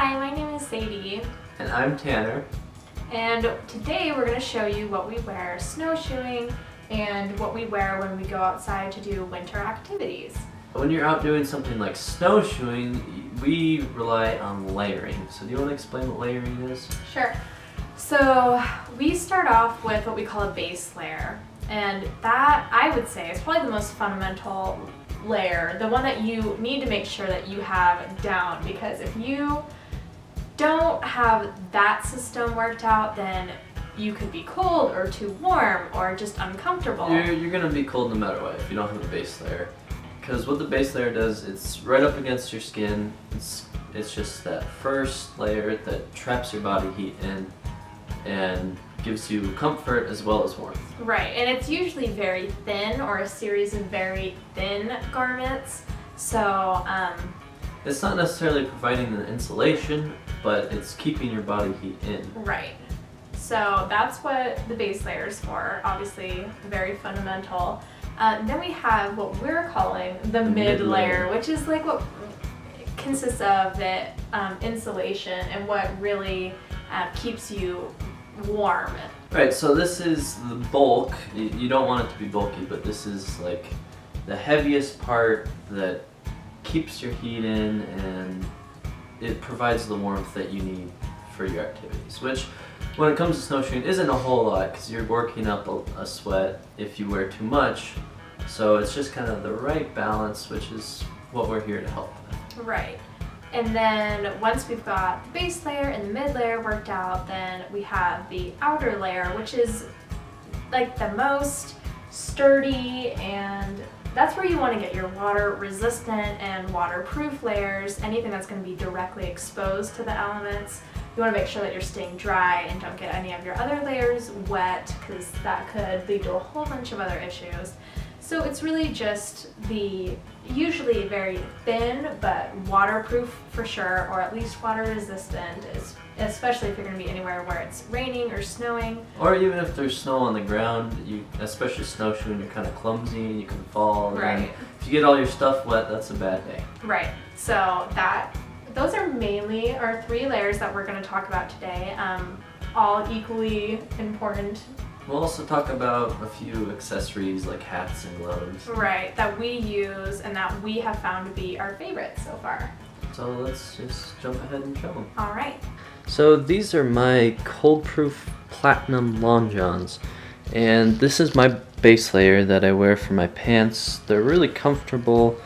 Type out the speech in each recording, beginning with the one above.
Hi, my name is Sadie. And I'm Tanner. And today we're going to show you what we wear snowshoeing and what we wear when we go outside to do winter activities. When you're out doing something like snowshoeing, we rely on layering. So do you want to explain what layering is? Sure. So we start off with what we call a base layer. And that, I would say, is probably the most fundamental layer, the one that you need to make sure that you have down, because if you don't have that system worked out, then you could be cold or too warm or just uncomfortable. You're going to be cold no matter what if you don't have a base layer. Because what the base layer does, it's right up against your skin. It's just that first layer that traps your body heat in and gives you comfort as well as warmth. Right, and it's usually very thin or a series of very thin garments. So, it's not necessarily providing the insulation, but it's keeping your body heat in. Right. So that's what the base layer is for, obviously very fundamental. Then we have what we're calling the mid layer, which is like what consists of the insulation and what really keeps you warm. Right, so this is the bulk. You don't want it to be bulky, but this is like the heaviest part that keeps your heat in and it provides the warmth that you need for your activities, which when it comes to snowshoeing isn't a whole lot because you're working up a sweat if you wear too much. So it's just kind of the right balance, which is what we're here to help with. Right. And then once we've got the base layer and the mid layer worked out, then we have the outer layer, which is like the most sturdy, and that's where you want to get your water resistant and waterproof layers, anything that's going to be directly exposed to the elements. You want to make sure that you're staying dry and don't get any of your other layers wet, because that could lead to a whole bunch of other issues. So it's really just the usually very thin but waterproof for sure, or at least water resistant, especially if you're going to be anywhere where it's raining or snowing. Or even if there's snow on the ground, especially snowshoeing, you're kind of clumsy and you can fall. Right. If you get all your stuff wet, that's a bad day. Right. So those are mainly our three layers that we're going to talk about today, all equally important. We'll also talk about a few accessories like hats and gloves. Right, that we use and that we have found to be our favorites so far. So let's just jump ahead and show them. All right. So these are my cold-proof platinum long johns, and this is my base layer that I wear for my pants. They're really comfortable.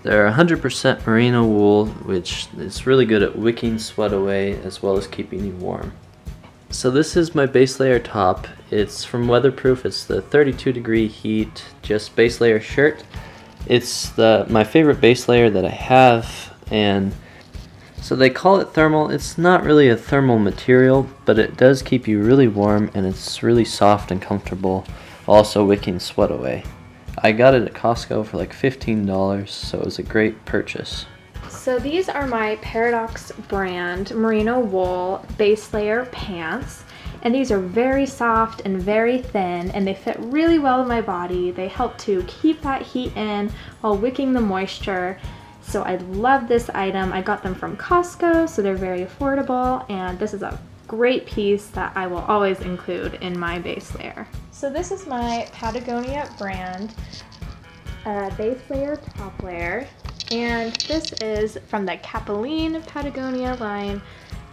They're 100% merino wool, which is really good at wicking sweat away as well as keeping you warm. So this is my base layer top. It's from Weatherproof. It's the 32-degree heat, just base layer shirt. It's my favorite base layer that I have, and so they call it thermal. It's not really a thermal material, but it does keep you really warm, and it's really soft and comfortable, also wicking sweat away. I got it at Costco for like $15, so it was a great purchase. So these are my Paradox brand merino wool base layer pants, and these are very soft and very thin, and they fit really well in my body. They help to keep that heat in while wicking the moisture. So I love this item. I got them from Costco, so they're very affordable, and this is a great piece that I will always include in my base layer. So this is my Patagonia brand base layer top layer, and this is from the Capilene Patagonia line,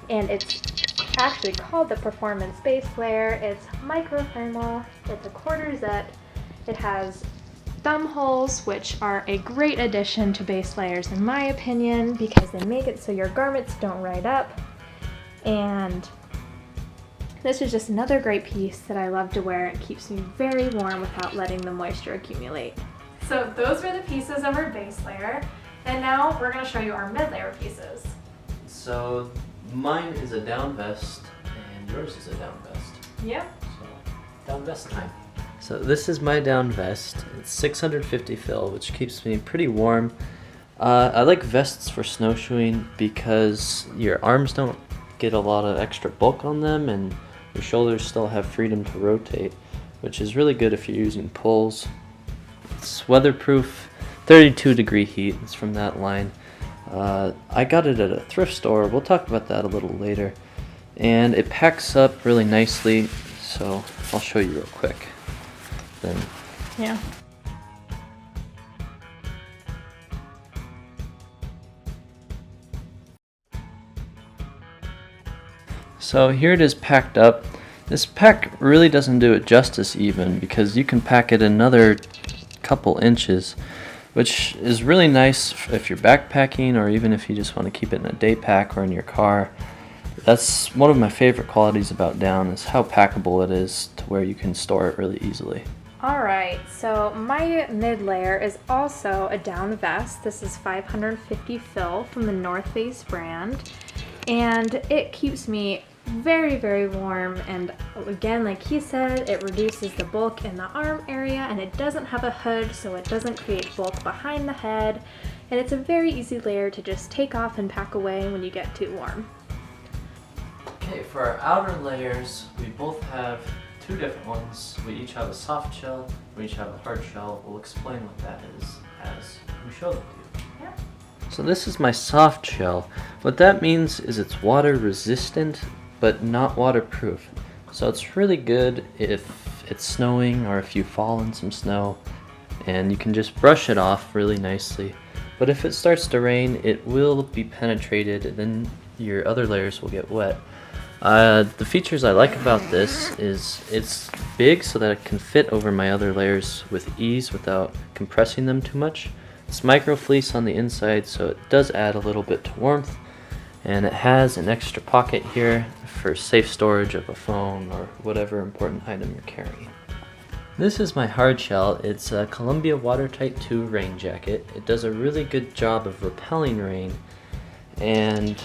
and it's actually called the Performance Base Layer. It's microthermal, it's a quarter zip, it has thumb holes, which are a great addition to base layers in my opinion, because they make it so your garments don't ride up. And this is just another great piece that I love to wear. It keeps me very warm without letting the moisture accumulate. So those are the pieces of our base layer, and now we're going to show you our mid layer pieces. So mine is a down vest and yours is a down vest. Yep. So down vest time. So this is my down vest. It's 650 fill, which keeps me pretty warm. I like vests for snowshoeing because your arms don't get a lot of extra bulk on them and your shoulders still have freedom to rotate, which is really good if you're using pulls. It's weatherproof, 32-degree heat. It's from that line. I got it at a thrift store. We'll talk about that a little later. And it packs up really nicely, so I'll show you real quick. Then. Yeah. So here it is packed up. This pack really doesn't do it justice even, because you can pack it another couple inches, which is really nice if you're backpacking or even if you just want to keep it in a day pack or in your car. That's one of my favorite qualities about down, is how packable it is to where you can store it really easily. Alright, so my mid layer is also a down vest. This is 550 fill from the North Face brand, and it keeps me very, very warm, and again, like he said, it reduces the bulk in the arm area, and it doesn't have a hood, so it doesn't create bulk behind the head, and it's a very easy layer to just take off and pack away when you get too warm. Okay, for our outer layers, we both have two different ones. We each have a soft shell, we each have a hard shell. We'll explain what that is as we show them to you. Yeah. So this is my soft shell. What that means is it's water resistant, but not waterproof. So it's really good if it's snowing or if you fall in some snow, and you can just brush it off really nicely. But if it starts to rain, it will be penetrated, and then your other layers will get wet. The features I like about this is it's big so that it can fit over my other layers with ease without compressing them too much. It's micro fleece on the inside, so it does add a little bit to warmth, and it has an extra pocket here for safe storage of a phone or whatever important item you're carrying. This is my hard shell. It's a Columbia Watertight 2 rain jacket. It does a really good job of repelling rain, and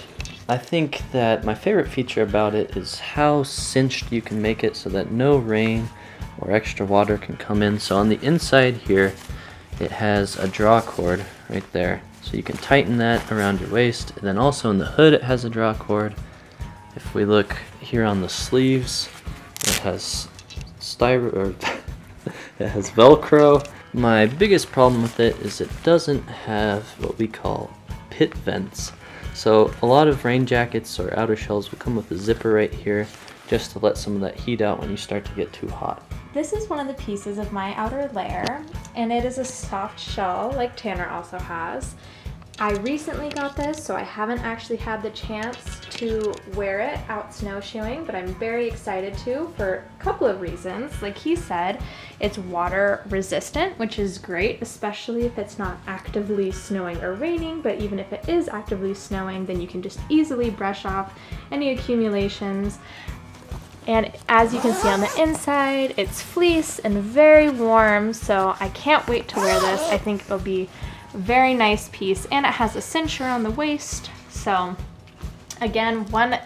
I think that my favorite feature about it is how cinched you can make it so that no rain or extra water can come in. So on the inside here, it has a draw cord right there. So you can tighten that around your waist. And then also in the hood, it has a draw cord. If we look here on the sleeves, it has it has Velcro. My biggest problem with it is it doesn't have what we call pit vents. So a lot of rain jackets or outer shells will come with a zipper right here just to let some of that heat out when you start to get too hot. This is one of the pieces of my outer layer, and it is a soft shell like Tanner also has. I recently got this, so I haven't actually had the chance to wear it out snowshoeing, but I'm very excited to for a couple of reasons. Like he said, it's water resistant, which is great, especially if it's not actively snowing or raining, but even if it is actively snowing, then you can just easily brush off any accumulations. And as you can see on the inside, it's fleece and very warm, so I can't wait to wear this. I think it'll be very nice piece, and it has a cincher on the waist. So again, one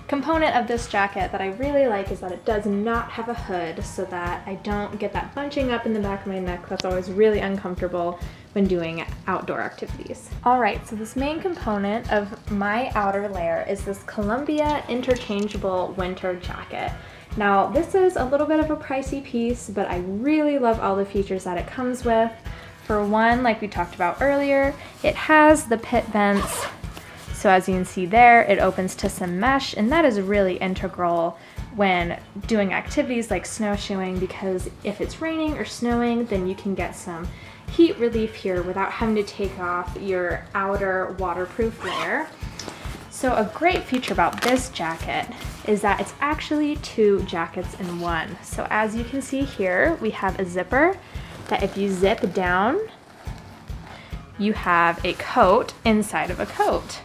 component of this jacket that I really like is that it does not have a hood, so that I don't get that bunching up in the back of my neck. That's always really uncomfortable when doing outdoor activities. All right, so this main component of my outer layer is this Columbia interchangeable winter jacket. Now, this is a little bit of a pricey piece, but I really love all the features that it comes with. For one, like we talked about earlier, it has the pit vents. So as you can see there, it opens to some mesh, and that is really integral when doing activities like snowshoeing, because if it's raining or snowing, then you can get some heat relief here without having to take off your outer waterproof layer. So a great feature about this jacket is that it's actually two jackets in one. So as you can see here, we have a zipper that if you zip down, you have a coat inside of a coat,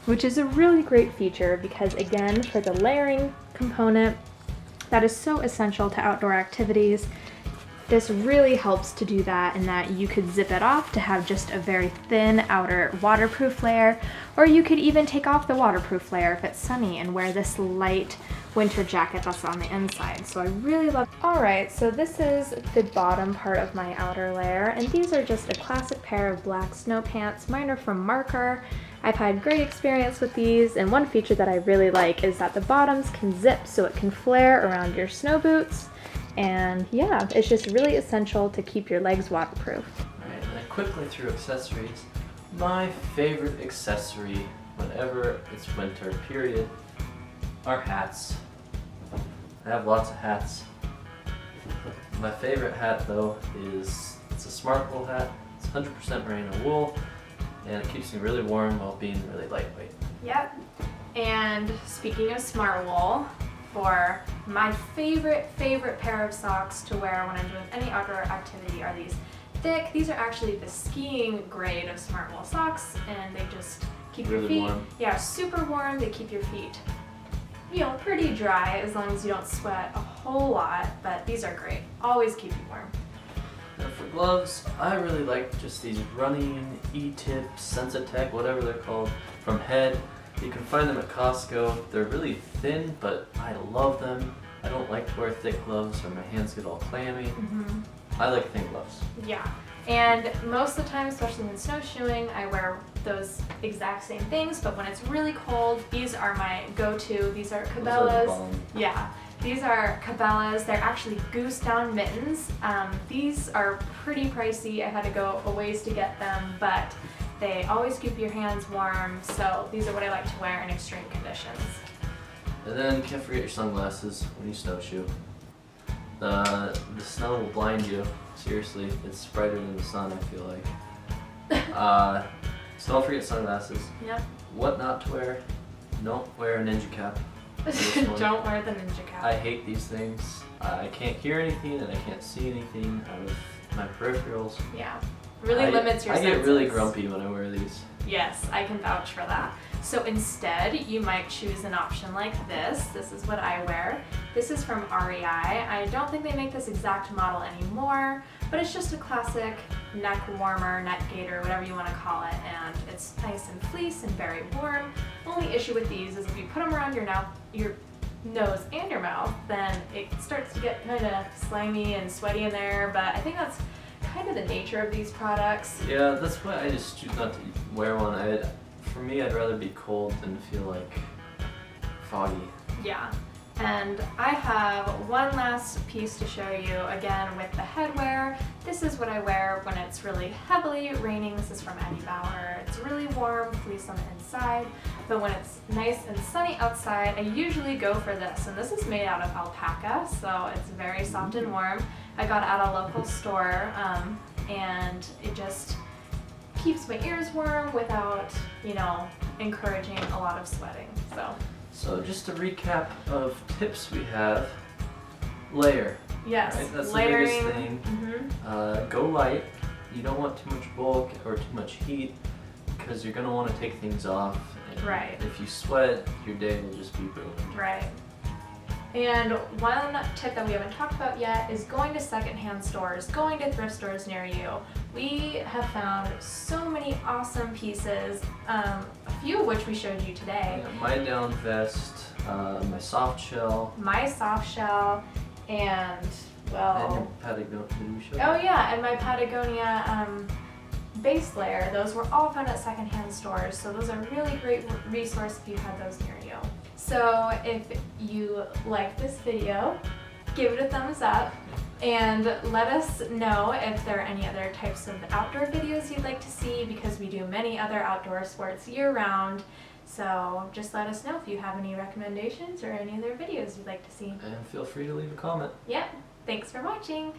which is a really great feature because, again, for the layering component that is so essential to outdoor activities, this really helps to do that, in that you could zip it off to have just a very thin outer waterproof layer, or you could even take off the waterproof layer if it's sunny and wear this light winter jacket that's on the inside. So I really love. All right, so this is the bottom part of my outer layer, and these are just a classic pair of black snow pants. Mine are from Marker. I've had great experience with these, and one feature that I really like is that the bottoms can zip so it can flare around your snow boots. And yeah, it's just really essential to keep your legs waterproof. Alright, and quickly through accessories. My favorite accessory whenever it's winter, period, are hats. I have lots of hats. My favorite hat though it's a smart wool hat. It's 100% merino wool and it keeps me really warm while being really lightweight. Yep. And speaking of smart wool, for my favorite pair of socks to wear when I'm doing any outdoor activity are these thick. These are actually the skiing grade of smart wool socks, and they just keep your feet warm. Yeah, super warm. They keep your feet, you know, pretty dry as long as you don't sweat a whole lot, but these are great. Always keep you warm. And for gloves, I really like just these running E-tip, Sensitech, whatever they're called, from Head. You can find them at Costco. They're really thin, but I love them. I don't like to wear thick gloves or my hands get all clammy. I like thin gloves. Yeah, and most of the time, especially in snowshoeing, I wear those exact same things, but when it's really cold, these are my go-to. These are Cabela's. Yeah, these are Cabela's. They're actually goose down mittens. These are pretty pricey. I had to go a ways to get them, but they always keep your hands warm, so these are what I like to wear in extreme conditions. And then can't forget your sunglasses when you snowshoe. The snow will blind you. Seriously, it's brighter than the sun, I feel like. So don't forget sunglasses. Yep. What not to wear? Don't wear a ninja cap. Don't wear the ninja cap. I hate these things. I can't hear anything and I can't see anything out of my peripherals. Yeah, really limits your senses. I get really grumpy when I wear these. Yes, I can vouch for that. So instead, you might choose an option like this. This is what I wear. This is from REI. I don't think they make this exact model anymore, but it's just a classic neck warmer, neck gaiter, whatever you want to call it, and it's nice and fleece and very warm. Only issue with these is if you put them around your nose and your mouth, then it starts to get kind of slimy and sweaty in there, but I think that's kind of the nature of these products. Yeah, that's why I just choose not to wear one. For me, I'd rather be cold than feel like foggy. Yeah, and I have one last piece to show you, again with the headwear. This is what I wear when it's really heavily raining. This is from Eddie Bauer. It's really warm, fleece on the inside, but when it's nice and sunny outside, I usually go for this, and this is made out of alpaca, so it's very soft and warm. I got it at a local store, and it just keeps my ears warm without, you know, encouraging a lot of sweating. So just a recap of tips we have: layer. Yes, right? That's layering. the biggest thing. Go light. You don't want too much bulk or too much heat because you're gonna want to take things off. And right. If you sweat, your day will just be ruined. Right. And one tip that we haven't talked about yet is going to secondhand stores, going to thrift stores near you. We have found so many awesome pieces, a few of which we showed you today. Yeah, my down vest, my soft shell. My soft shell, and well. And your Patagonia. Did we show Oh that? yeah, and my Patagonia base layer. Those were all found at secondhand stores, so those are a really great resource if you have those near you. So if you like this video, give it a thumbs up and let us know if there are any other types of outdoor videos you'd like to see, because we do many other outdoor sports year-round. So just let us know if you have any recommendations or any other videos you'd like to see. And feel free to leave a comment. Yep. Thanks for watching.